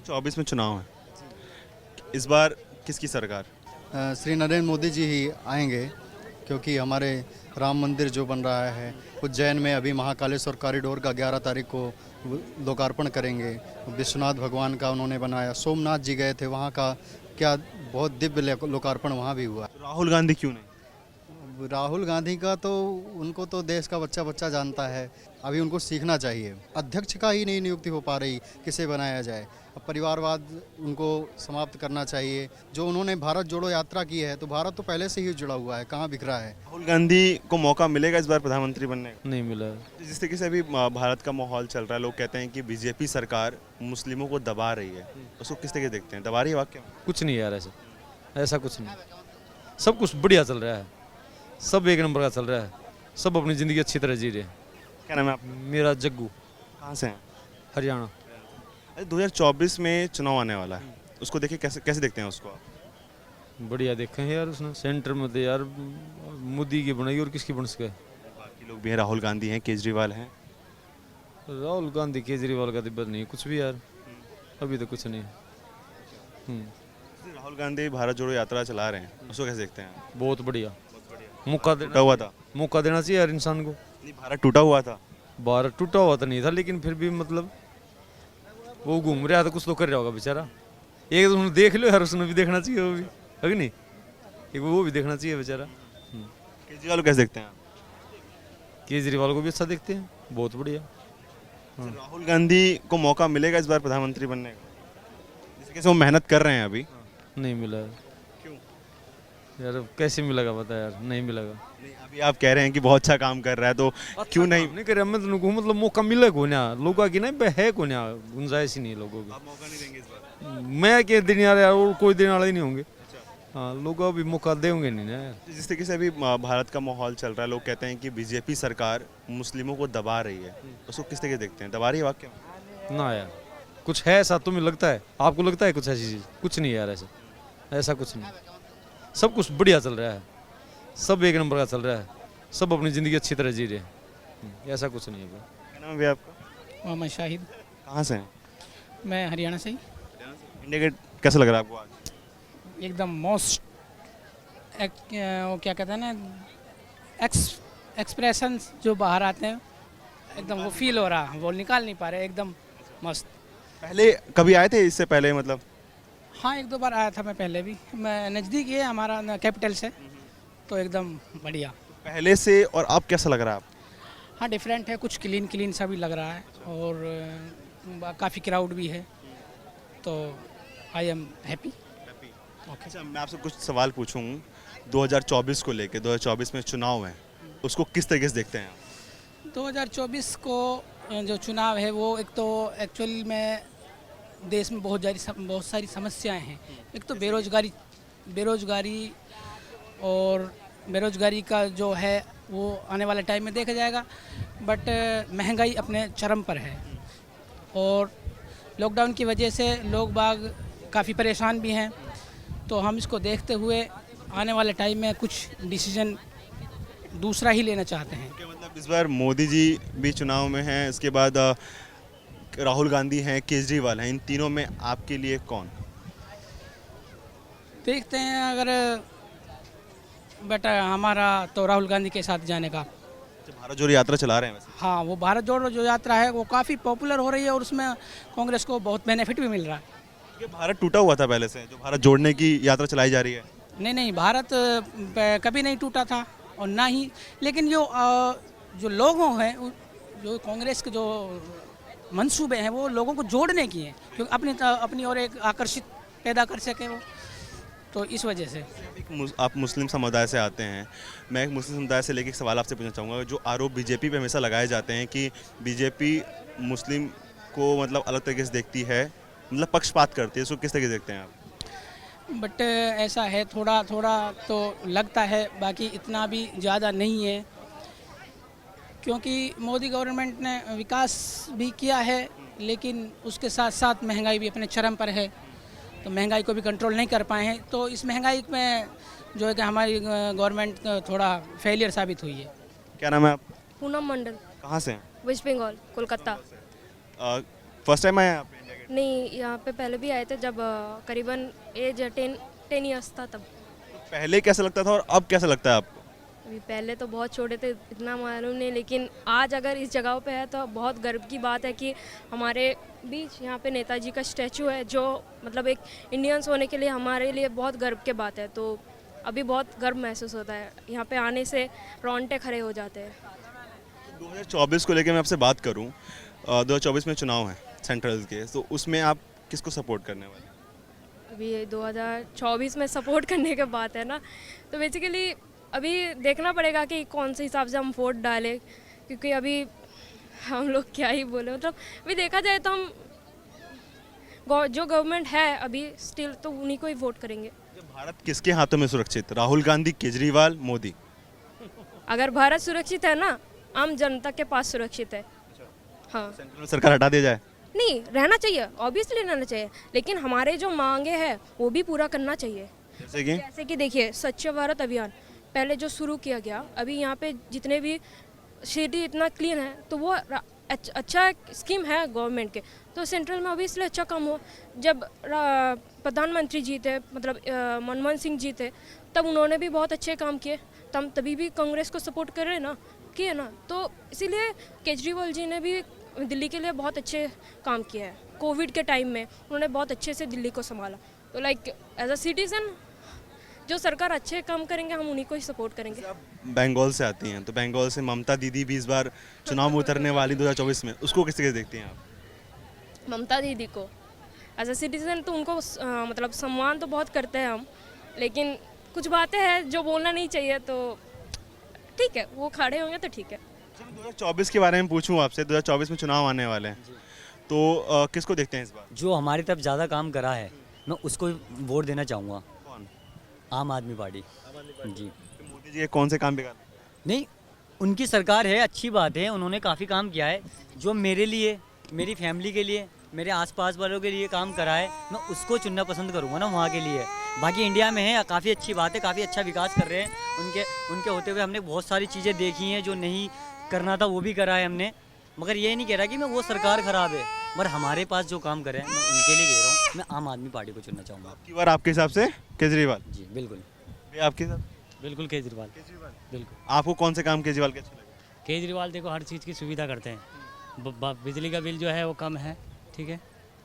2024 में चुनाव है, इस बार किसकी सरकार? श्री नरेंद्र मोदी जी ही आएंगे, क्योंकि हमारे राम मंदिर जो बन रहा है उज्जैन में, अभी महाकालेश्वर कॉरिडोर का 11 तारीख को लोकार्पण करेंगे। विश्वनाथ भगवान का उन्होंने बनाया, सोमनाथ जी गए थे, वहाँ का क्या बहुत दिव्य लोकार्पण वहाँ भी हुआ। राहुल गांधी क्यों नहीं? राहुल गांधी का तो उनको तो देश का बच्चा बच्चा जानता है, अभी उनको सीखना चाहिए। अध्यक्ष का ही नहीं नियुक्ति हो पा रही, किसे बनाया जाए। अब परिवारवाद उनको समाप्त करना चाहिए। जो उन्होंने भारत जोड़ो यात्रा की है, तो भारत तो पहले से ही जुड़ा हुआ है, कहाँ बिखरा है। राहुल गांधी को मौका मिलेगा इस बार प्रधानमंत्री बनने का? नहीं मिला। जिस तरीके से अभी भारत का माहौल चल रहा है, लोग कहते हैं कि बीजेपी सरकार मुस्लिमों को दबा रही है, उसको किस तरीके से देखते हैं? दबा रही है वाकई में? कुछ नहीं यार, ऐसा कुछ नहीं। सब कुछ बढ़िया चल रहा है, सब एक नंबर का चल रहा है, सब अपनी ज़िंदगी अच्छी तरह जी रहे हैं। क्या नाम है आपका? मेरा जग्गू, कहाँ से हैं? हरियाणा। 2024 में चुनाव आने वाला है, उसको देखिए, कैसे देखते हैं उसको आप? बढ़िया देखे हैं यार, उसने सेंटर में तो यार मोदी की बनाई और किसकी बन सके। बाकी लोग भी हैं, राहुल गांधी हैं, केजरीवाल हैं। राहुल गांधी केजरीवाल का तिब्बत नहीं कुछ भी यार, अभी तो कुछ नहीं। राहुल गांधी भारत जोड़ो यात्रा चला रहे हैं, उसको कैसे देखते हैं? बहुत बढ़िया, मौका टूटा हुआ था, मौका देना चाहिए यार इंसान को। नहीं, भारत टूटा हुआ था। भारत टूटा हुआ तो नहीं था, लेकिन फिर भी मतलब वो घूम रहा था, कुछ तो कर रहा होगा बेचारा। एक तो उन्हें देख लो यार, उसने भी देखना चाहिए, वो भी है कि नहीं, एक वो भी देखना चाहिए बेचारा। केजरीवाल को कैसे देखते हैं आप? केजरीवाल को भी अच्छा देखते हैं, बहुत बढ़िया। राहुल गांधी को मौका मिलेगा इस बार प्रधानमंत्री बनने का? जैसे कैसे वो मेहनत कर रहे हैं अभी। नहीं मिला। क्यों? यार कैसे मिलेगा पता यार, नहीं मिलेगा। नहीं, अभी आप कह रहे हैं कि बहुत अच्छा काम कर रहा है, तो क्यों नहीं कर रहा मैं तो कहूँ, मतलब मौका मिले को ना लोगों की ना है को ना, गुंजाइश ही नहीं लोगों की। आप मौका नहीं देंगे इस बार? मैं क्या दिन यार, और कोई दिन वाले ही नहीं होंगे। हाँ, लोग अभी मौका देंगे नहीं ना यार। जिस तरीके से अभी भारत का माहौल चल रहा है, लोग कहते हैं कि बीजेपी सरकार मुस्लिमों को दबा रही है, उसको किस तरीके से देखते हैं? दबा रही है वाकई में? ना यार, कुछ है ऐसा तुम्हें लगता है, आपको लगता है कुछ ऐसी चीज़? कुछ नहीं यार, ऐसा कुछ नहीं। सब कुछ बढ़िया चल रहा है, सब एक नंबर का चल रहा है, सब अपनी ज़िंदगी अच्छी तरह जी रहे हैं, ऐसा कुछ नहीं है। क्या नाम है भैया आपका? मोहम्मद शाहिद। कहाँ से हैं? मैं हरियाणा से ही। इंडिया गेट कैसा लग रहा है आपको आज? एकदम मोस्ट वो क्या कहते हैं ना, एक्सप्रेशन जो बाहर आते हैं, एकदम वो फील हो रहा, वो निकाल नहीं पा रहे, एकदम मस्त। पहले कभी आए थे इससे पहले मतलब? हाँ, एक दो बार आया था मैं पहले भी, मैं नज़दीक ही है हमारा कैपिटल से, तो एकदम बढ़िया। पहले से और अब कैसा लग रहा है आपको? हाँ, डिफरेंट है, कुछ क्लीन सा भी लग रहा है, और काफ़ी क्राउड भी है, तो आई एम हैप्पी। अच्छा, मैं आपसे कुछ सवाल पूछूं 2024 को लेके। 2024 में चुनाव है, उसको किस तरीके से देखते हैं आप? 2024 को जो चुनाव है, वो एक तो एक्चुअली में देश में बहुत सारी समस्याएं हैं। एक तो बेरोजगारी और बेरोजगारी का जो है वो आने वाले टाइम में देखा जाएगा, बट महंगाई अपने चरम पर है, और लॉकडाउन की वजह से लोग बाग काफ़ी परेशान भी हैं। तो हम इसको देखते हुए आने वाले टाइम में कुछ डिसीजन दूसरा ही लेना चाहते हैं। मतलब इस बार मोदी जी भी चुनाव में हैं, इसके बाद राहुल गांधी हैं, केजरीवाल हैं, इन तीनों में आपके लिए कौन? देखते हैं, अगर बेटा हमारा तो राहुल गांधी के साथ जाने का। भारत जोड़ो यात्रा चला रहे हैं वैसे? हाँ, वो भारत जोड़ो जो यात्रा है वो काफ़ी पॉपुलर हो रही है, और उसमें कांग्रेस को बहुत बेनिफिट भी मिल रहा है। क्योंकि भारत टूटा हुआ था पहले से, जो भारत जोड़ने की यात्रा चलाई जा रही है। नहीं, भारत कभी नहीं टूटा था, और ना ही, लेकिन जो लोगों हैं, जो कांग्रेस के जो मंसूबे हैं, वो लोगों को जोड़ने की हैं, क्योंकि अपनी और एक आकर्षित पैदा कर सके वो, तो इस वजह से। आप मुस्लिम समुदाय से आते हैं, मैं एक मुस्लिम समुदाय से लेकर एक सवाल आपसे पूछना चाहूँगा। जो आरोप बीजेपी पे हमेशा लगाए जाते हैं कि बीजेपी मुस्लिम को मतलब अलग तरीके से देखती है, मतलब पक्षपात करती है, इसको किस तरीके से देखते हैं आप? बट ऐसा है, थोड़ा तो लगता है, बाकी इतना भी ज़्यादा नहीं है, क्योंकि मोदी गवर्नमेंट ने विकास भी किया है, लेकिन उसके साथ साथ महंगाई भी अपने चरम पर है, तो महंगाई को भी कंट्रोल नहीं कर पाए हैं। तो इस महंगाई में जो है कि हमारी गवर्नमेंट थोड़ा फेलियर साबित हुई है। क्या नाम है आप? पूनम मंडल। कहाँ से हैं? West Bengal, Kolkata. First time आए हैं आप इंडिया गेट? नहीं, यहाँ पे पहले भी आए थे जब करीबन एज 10 ईयर्स था तब। पहले कैसा लगता था और अब कैसा लगता है आपको? अभी पहले तो बहुत छोटे थे, इतना मालूम नहीं, लेकिन आज अगर इस जगह पे है तो बहुत गर्व की बात है कि हमारे बीच यहाँ पे नेताजी का स्टैचू है, जो मतलब एक इंडियंस होने के लिए हमारे लिए बहुत गर्व की बात है। तो अभी बहुत गर्व महसूस होता है, यहाँ पे आने से रोंगटे खड़े हो जाते हैं। 2024 को लेकर मैं आपसे बात करूं, 2024 में चुनाव है सेंट्रल के, तो उसमें आप किसको सपोर्ट करने वाले? अभी 2024 में सपोर्ट करने की बात है ना, तो बेसिकली अभी देखना पड़ेगा कि कौन से हिसाब से हम वोट डालें, क्योंकि अभी हम लोग क्या ही बोले, मतलब अभी देखा जाए तो हम जो गवर्नमेंट है अभी स्टिल तो उन्हीं को ही वोट करेंगे। भारत किसके हाथों में सुरक्षित? राहुल गांधी, केजरीवाल, मोदी? अगर भारत सुरक्षित है ना, आम जनता के पास सुरक्षित है। हाँ, सेंट्रल सरकार हटा दी जाए? नहीं, रहना चाहिए, ऑब्वियसली रहना चाहिए, लेकिन हमारे जो मांगे हैं वो भी पूरा करना चाहिए। जैसे कि देखिए, स्वच्छ भारत अभियान पहले जो शुरू किया गया, अभी यहाँ पे जितने भी सिटी इतना क्लीन है, तो वो अच्छा स्कीम है गवर्नमेंट के। तो सेंट्रल में ऑब्वियसली अच्छा काम हो। जब प्रधानमंत्री जी थे, मतलब मनमोहन सिंह जी थे, तब उन्होंने भी बहुत अच्छे काम किए, तभी भी कांग्रेस को सपोर्ट कर रहे ना, किए ना। तो इसीलिए केजरीवाल जी ने भी दिल्ली के लिए बहुत अच्छे काम किया है। कोविड के टाइम में उन्होंने बहुत अच्छे से दिल्ली को संभाला। तो लाइक एज अ सिटीजन जो सरकार अच्छे काम करेंगे हम उन्हीं को ही सपोर्ट करेंगे। बंगाल से आती हैं, तो बंगाल से ममता दीदी भी इस बार चुनाव में उतरने वाली 2024 में, उसको किस तरह देखती हैं आप? ममता दीदी को एज अ सिटीजन तो उनको मतलब सम्मान तो बहुत करते हैं हम, लेकिन कुछ बातें हैं जो बोलना नहीं चाहिए, तो ठीक है, वो खड़े होंगे तो ठीक है। 2024 के बारे में पूछूं आपसे, 2024 में चुनाव आने वाले हैं, तो किसको देखते हैं इस बार? जो हमारी तरफ ज़्यादा काम करा है मैं उसको वोट देना चाहूँगा। कौन? आम आदमी पार्टी जी। तो मोदी जी के कौन से काम बिगाड़? नहीं, उनकी सरकार है, अच्छी बात है, उन्होंने काफ़ी काम किया है। जो मेरे लिए, मेरी फैमिली के लिए, मेरे आसपास वालों के लिए काम करा है, मैं उसको चुनना पसंद करूँगा ना वहाँ के लिए। बाकी इंडिया में है, काफ़ी अच्छी बात है, काफ़ी अच्छा विकास कर रहे हैं। उनके होते हुए हमने बहुत सारी चीज़ें देखी हैं, जो नहीं करना था वो भी करा है हमने। मगर ये नहीं कह रहा कि मैं वो सरकार ख़राब है, मगर हमारे पास जो काम करे मैं उनके लिए कह रहा हूँ। मैं आम आदमी पार्टी को चुनना चाहूँगा। की बार आपके हिसाब से केजरीवाल? जी बिल्कुल। भैया आपके हिसाब? बिल्कुल केजरीवाल। बिल्कुल आपको कौन से काम केजरीवाल के अच्छे लगे? केजरीवाल देखो हर चीज़ की सुविधा करते हैं। बिजली का बिल जो है वो कम है, ठीक है,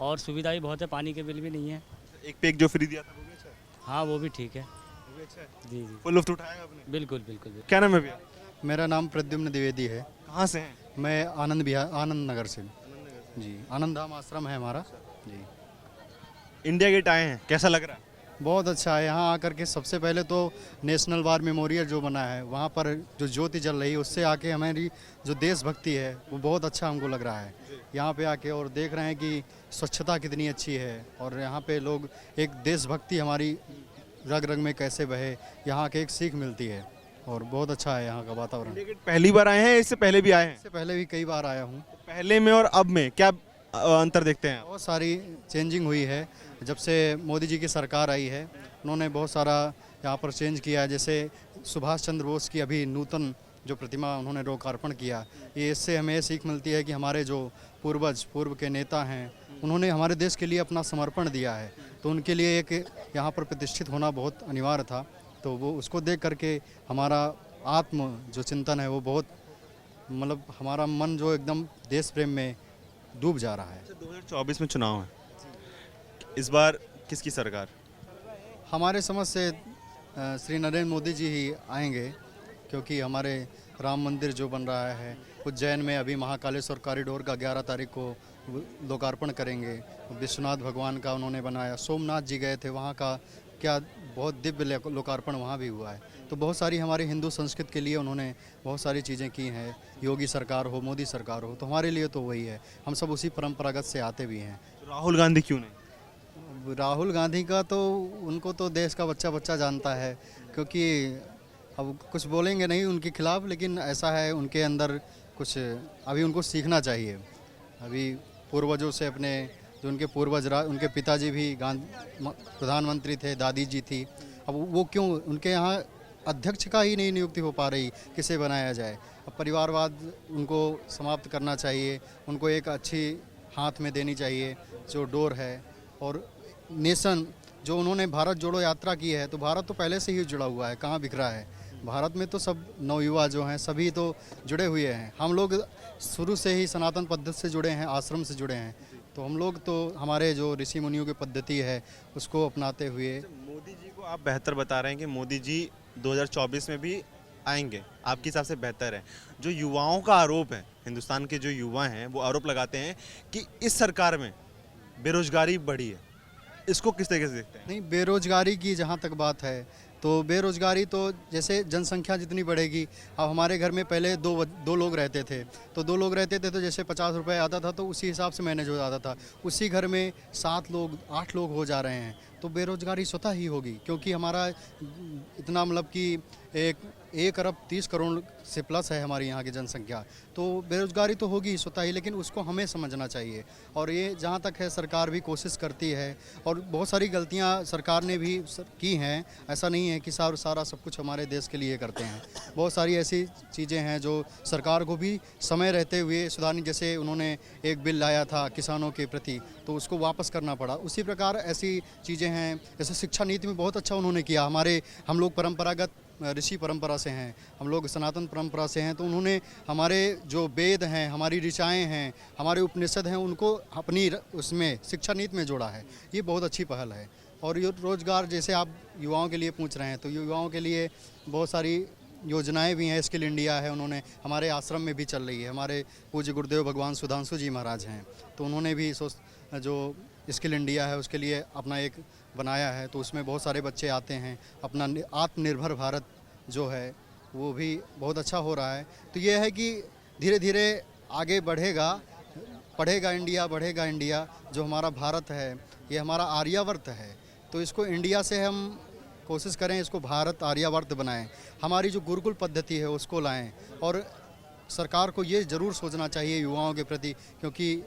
और सुविधा भी बहुत है, पानी के बिल भी नहीं है। एक पैक जो फ्री दिया था वो भी अच्छा है? हाँ वो भी ठीक है। वो भी अच्छा है? जी जी फुल लुत्फ उठाया आपने? बिल्कुल बिल्कुल। क्या नाम है भैया? मेरा नाम प्रद्युम्न द्विवेदी है। कहाँ से हैं? मैं आनंद नगर से जी। आनंद धाम आश्रम है हमारा जी। इंडिया गेट आए हैं, कैसा लग रहा है? बहुत अच्छा है। यहाँ आकर के सबसे पहले तो नेशनल वार मेमोरियल जो बना है, वहाँ पर जो ज्योति जल रही है, उससे आके हमारी जो देशभक्ति है वो बहुत अच्छा हमको लग रहा है। यहाँ पे आके और देख रहे हैं कि स्वच्छता कितनी अच्छी है, और यहाँ पे लोग एक देशभक्ति हमारी रग रग में कैसे बहे, यहाँ के एक सीख मिलती है, और बहुत अच्छा है यहाँ का वातावरण। इंडिया गेट पहली बार आए हैं, इससे पहले भी आए हैं? इससे पहले भी कई बार आया हूँ। पहले में और अब में क्या अंतर देखते हैं आप? बहुत सारी चेंजिंग हुई है जब से मोदी जी की सरकार आई है। उन्होंने बहुत सारा यहाँ पर चेंज किया है। जैसे सुभाष चंद्र बोस की अभी नूतन जो प्रतिमा उन्होंने लोकार्पण किया, ये इससे हमें सीख मिलती है कि हमारे जो पूर्व के नेता हैं, उन्होंने हमारे देश के लिए अपना समर्पण दिया है, तो उनके लिए एक यहाँ पर प्रतिष्ठित होना बहुत अनिवार्य था। तो वो उसको देख करके हमारा आत्म जो चिंतन है वो बहुत, मतलब हमारा मन जो एकदम देश प्रेम में डूब जा रहा है। 2024 में चुनाव है, इस बार किसकी सरकार? हमारे समझ से श्री नरेंद्र मोदी जी ही आएंगे, क्योंकि हमारे राम मंदिर जो बन रहा है उज्जैन में, अभी महाकालेश्वर कॉरिडोर का 11 तारीख को लोकार्पण करेंगे। विश्वनाथ भगवान का उन्होंने बनाया, सोमनाथ जी गए थे, वहाँ का क्या बहुत दिव्य लोकार्पण वहाँ भी हुआ है। तो बहुत सारी हमारी हिंदू संस्कृति के लिए उन्होंने बहुत सारी चीज़ें की हैं। योगी सरकार हो, मोदी सरकार हो, तो हमारे लिए तो वही है, हम सब उसी परंपरागत से आते भी हैं। तो राहुल गांधी क्यों नहीं? राहुल गांधी का तो उनको तो देश का बच्चा जानता है, क्योंकि अब कुछ बोलेंगे नहीं उनके खिलाफ, लेकिन ऐसा है उनके अंदर कुछ अभी उनको सीखना चाहिए। अभी पूर्वजों से अपने जो उनके पूर्वज उनके पिताजी भी प्रधानमंत्री थे, दादी जी थी, अब वो क्यों उनके यहाँ अध्यक्ष का ही नहीं नियुक्ति हो पा रही, किसे बनाया जाए। अब परिवारवाद उनको समाप्त करना चाहिए, उनको एक अच्छी हाथ में देनी चाहिए, जो डोर है और नेशन जो उन्होंने भारत जोड़ो यात्रा की है, तो भारत तो पहले से ही जुड़ा हुआ है, कहाँ बिखरा है। भारत में तो सब नवयुवा जो हैं सभी तो जुड़े हुए हैं। हम लोग शुरू से ही सनातन पद्धति से जुड़े हैं, आश्रम से जुड़े हैं, तो हम लोग तो हमारे जो ऋषि मुनियों की पद्धति है उसको अपनाते हुए। मोदी जी को आप बेहतर बता रहे हैं कि मोदी जी 2024 में भी आएंगे, आपके हिसाब से बेहतर है। जो युवाओं का आरोप है, हिंदुस्तान के जो युवा हैं वो आरोप लगाते हैं कि इस सरकार में बेरोजगारी बढ़ी है, इसको किस तरीके से देखते हैं? नहीं, बेरोजगारी की जहाँ तक बात है तो बेरोजगारी तो जैसे जनसंख्या जितनी बढ़ेगी, अब हमारे घर में पहले दो लोग रहते थे, तो 2 लोग रहते थे तो जैसे 50 रुपये आता था तो उसी हिसाब से मैनेज हो जाता था। उसी घर में 7 लोग 8 लोग हो जा रहे हैं, तो बेरोजगारी स्वतः ही होगी, क्योंकि हमारा इतना मतलब कि 1 अरब 30 करोड़ से प्लस है हमारी यहाँ की जनसंख्या, तो बेरोजगारी तो होगी स्वतः ही, लेकिन उसको हमें समझना चाहिए। और ये जहाँ तक है सरकार भी कोशिश करती है और बहुत सारी गलतियाँ सरकार ने भी की हैं, ऐसा नहीं है कि सारा सब कुछ हमारे देश के लिए करते हैं। बहुत सारी ऐसी चीज़ें हैं जो सरकार को भी समय रहते हुए सुधारनी, जैसे उन्होंने एक बिल लाया था किसानों के प्रति, तो उसको वापस करना पड़ा। उसी प्रकार ऐसी चीज़ें हैं, जैसे शिक्षा नीति में बहुत अच्छा उन्होंने किया। हम लोग परंपरागत ऋषि परंपरा से हैं, हम लोग सनातन परंपरा से हैं, तो उन्होंने हमारे जो वेद हैं, हमारी ऋचाएँ हैं, हमारे उपनिषद हैं, उनको अपनी उसमें शिक्षा नीति में जोड़ा है। ये बहुत अच्छी पहल है। और ये रोज़गार जैसे आप युवाओं के लिए पूछ रहे हैं, तो युवाओं के लिए बहुत सारी योजनाएं भी हैं। स्किल इंडिया है, उन्होंने हमारे आश्रम में भी चल रही है। हमारे पूज्य गुरुदेव भगवान सुधांशु जी महाराज हैं, तो उन्होंने भी जो स्किल इंडिया है उसके लिए अपना एक बनाया है, तो उसमें बहुत सारे बच्चे आते हैं। अपना आत्मनिर्भर भारत जो है वो भी बहुत अच्छा हो रहा है। तो ये है कि धीरे धीरे आगे बढ़ेगा इंडिया। जो हमारा भारत है ये हमारा आर्यावर्त है, तो इसको इंडिया से हम कोशिश करें, इसको भारत आर्यावर्त बनाएं। हमारी जो गुरुकुल पद्धति है उसको लाएं, और सरकार को ये ज़रूर सोचना चाहिए युवाओं के प्रति, क्योंकि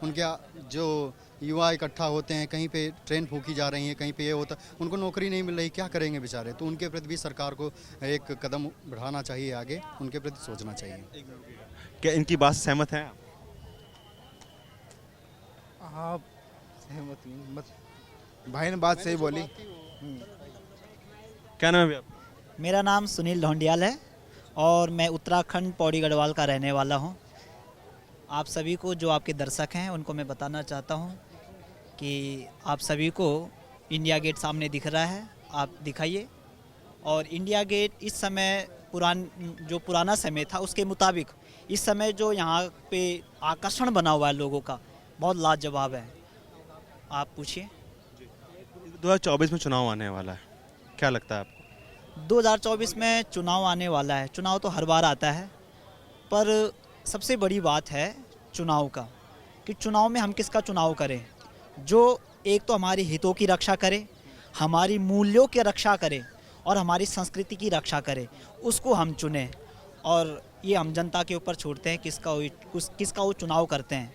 उनके जो युवा इकट्ठा होते हैं, कहीं पे ट्रेन फूकी जा रही है, कहीं पे ये होता, उनको नौकरी नहीं मिल रही, क्या करेंगे बेचारे। तो उनके प्रति भी सरकार को एक कदम बढ़ाना चाहिए, आगे उनके प्रति सोचना चाहिए। क्या इनकी बात से सहमत हैं आप? हाँ, सहमत हूँ। भाई ने बात सही बोली। क्या नाम है भैया? मेरा नाम सुनील ढोंडियाल है और मैं उत्तराखंड पौड़ी गढ़वाल का रहने वाला हूँ। आप सभी को, जो आपके दर्शक हैं, उनको मैं बताना चाहता हूँ कि आप सभी को इंडिया गेट सामने दिख रहा है, आप दिखाइए। और इंडिया गेट इस समय जो पुराना समय था उसके मुताबिक इस समय जो यहाँ पे आकर्षण बना हुआ है लोगों का, बहुत लाजवाब है। आप पूछिए। 2024 में चुनाव आने वाला है, क्या लगता है आपको? 2024 में चुनाव आने वाला है। चुनाव तो हर बार आता है, पर सबसे बड़ी बात है चुनाव का, कि चुनाव में हम किसका चुनाव करें, जो एक तो हमारे हितों की रक्षा करे, हमारी मूल्यों की रक्षा करे और हमारी संस्कृति की रक्षा करे, उसको हम चुनें। और ये हम जनता के ऊपर छोड़ते हैं किसका वो चुनाव करते हैं।